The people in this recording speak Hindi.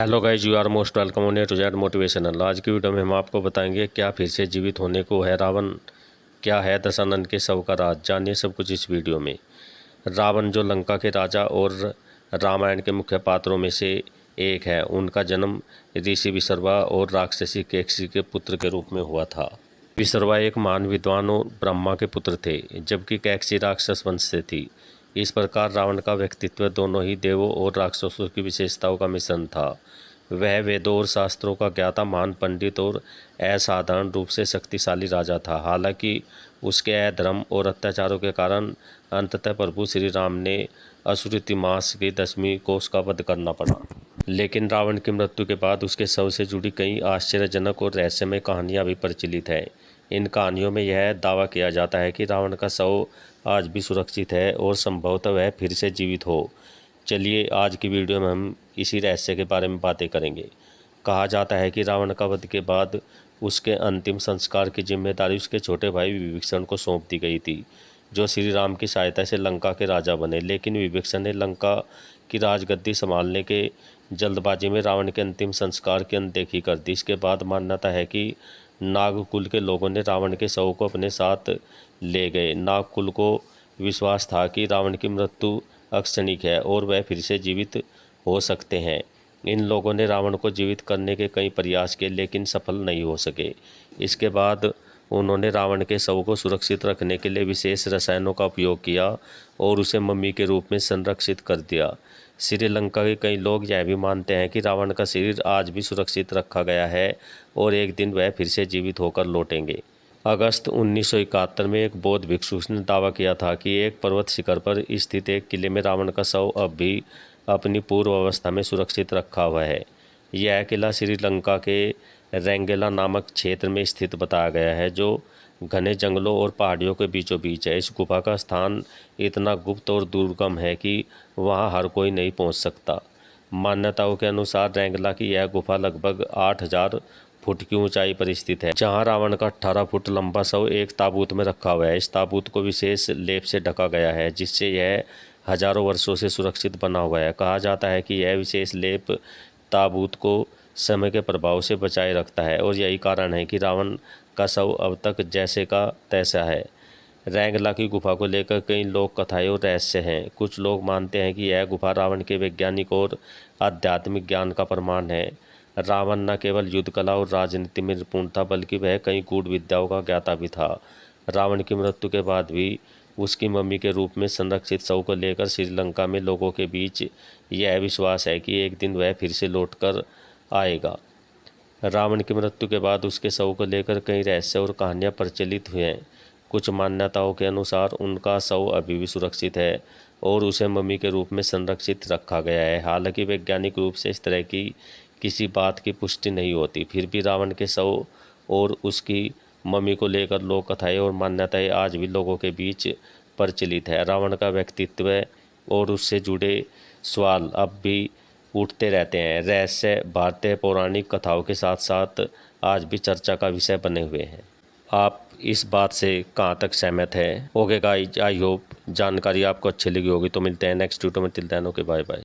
Hello guys, you are most welcome on A to Z motivational. आज की वीडियो में हम आपको बताएंगे क्या फिर से जीवित होने को है रावण, क्या है दशानन के शव का राज। जानिए सब कुछ इस वीडियो में। रावण जो लंका के राजा और रामायण के मुख्य पात्रों में से एक है, उनका जन्म ऋषि विश्रवा और राक्षसी केकसी के पुत्र के रूप में हुआ था। विश्रवा एक महान विद्वान और ब्रह्मा के पुत्र थे, जबकि केकसी राक्षस वंश से थी। इस प्रकार रावण का व्यक्तित्व दोनों ही देवों और राक्षसों की विशेषताओं का मिश्रण था। वह वेदों और शास्त्रों का ज्ञाता, महान पंडित और असाधारण रूप से शक्तिशाली राजा था। हालांकि उसके अधर्म और अत्याचारों के कारण अंततः प्रभु श्री राम ने असुरति मास की 10वीं को उसका वध करना पड़ा। लेकिन रावण की मृत्यु के बाद उसके शव से जुड़ी कई आश्चर्यजनक और रहस्यमय कहानियां भी प्रचलित हैं। इन कहानियों में यह दावा किया जाता है कि रावण का शव आज भी सुरक्षित है और संभवतः वह फिर से जीवित हो। चलिए आज की वीडियो में हम इसी रहस्य के बारे में बातें करेंगे। कहा जाता है कि रावण का वध के बाद उसके अंतिम संस्कार की जिम्मेदारी उसके छोटे भाई विभीषण को सौंप दी गई थी, जो श्री राम की सहायता से लंका के राजा बने। लेकिन विभीषण ने लंका की राजगद्दी संभालने के जल्दबाजी में रावण के अंतिम संस्कार की अनदेखी कर दी। इसके बाद मान्यता है कि नागकुल के लोगों ने रावण के शव को अपने साथ ले गए। नागकुल को विश्वास था कि रावण की मृत्यु अक्षणिक है और वह फिर से जीवित हो सकते हैं। इन लोगों ने रावण को जीवित करने के कई प्रयास किए, लेकिन सफल नहीं हो सके। इसके बाद उन्होंने रावण के शव को सुरक्षित रखने के लिए विशेष रसायनों का उपयोग किया और उसे मम्मी के रूप में संरक्षित कर दिया। श्रीलंका के कई लोग यह भी मानते हैं कि रावण का शरीर आज भी सुरक्षित रखा गया है और एक दिन वह फिर से जीवित होकर लौटेंगे। अगस्त 1971 में एक बौद्ध भिक्षु ने दावा किया था कि एक पर्वत शिखर पर स्थित एक किले में रावण का शव अब भी अपनी पूर्व अवस्था में सुरक्षित रखा हुआ है। यह किला श्रीलंका के रेंगेला नामक क्षेत्र में स्थित बताया गया है, जो घने जंगलों और पहाड़ियों के बीचों बीच है। इस गुफा का स्थान इतना गुप्त और दुर्गम है कि वहां हर कोई नहीं पहुंच सकता। मान्यताओं के अनुसार रेंगला की यह गुफा लगभग 8000 फुट की ऊंचाई पर स्थित है, जहां रावण का 18 फुट लंबा शव एक ताबूत में रखा हुआ है। इस ताबूत को विशेष लेप से ढका गया है, जिससे यह हजारों वर्षों से सुरक्षित बना हुआ है। कहा जाता है कि यह विशेष लेप ताबूत को समय के प्रभाव से बचाए रखता है और यही कारण है कि रावण का शव अब तक जैसे का तैसा है। रैंगला की गुफा को लेकर कई लोक कथाएं और रहस्य हैं। कुछ लोग मानते हैं कि यह गुफा रावण के वैज्ञानिक और आध्यात्मिक ज्ञान का प्रमाण है। रावण न केवल युद्ध कला और राजनीति में निपुण था, बल्कि वह कई गूढ़ विद्याओं का ज्ञाता भी था। रावण की मृत्यु के बाद भी उसकी मम्मी के रूप में संरक्षित शव को लेकर श्रीलंका में लोगों के बीच यह विश्वास है कि एक दिन वह फिर से लौटकर आएगा। रावण की मृत्यु के बाद उसके शव को लेकर कई रहस्य और कहानियां प्रचलित हुए हैं। कुछ मान्यताओं के अनुसार उनका शव अभी भी सुरक्षित है और उसे मम्मी के रूप में संरक्षित रखा गया है। हालांकि वैज्ञानिक रूप से इस तरह की किसी बात की पुष्टि नहीं होती। फिर भी रावण के शव और उसकी मम्मी को लेकर लोक कथाएं और मान्यताएं आज भी लोगों के बीच प्रचलित है। रावण का व्यक्तित्व और उससे जुड़े सवाल अब भी उठते रहते हैं। रहस्य भारतीय पौराणिक कथाओं के साथ साथ आज भी चर्चा का विषय बने हुए हैं। आप इस बात से कहाँ तक सहमत हैं? ओके गाइस, आई होप जानकारी आपको अच्छी लगी होगी। तो मिलते हैं नेक्स्ट वीडियो में। Till then okay, bye bye.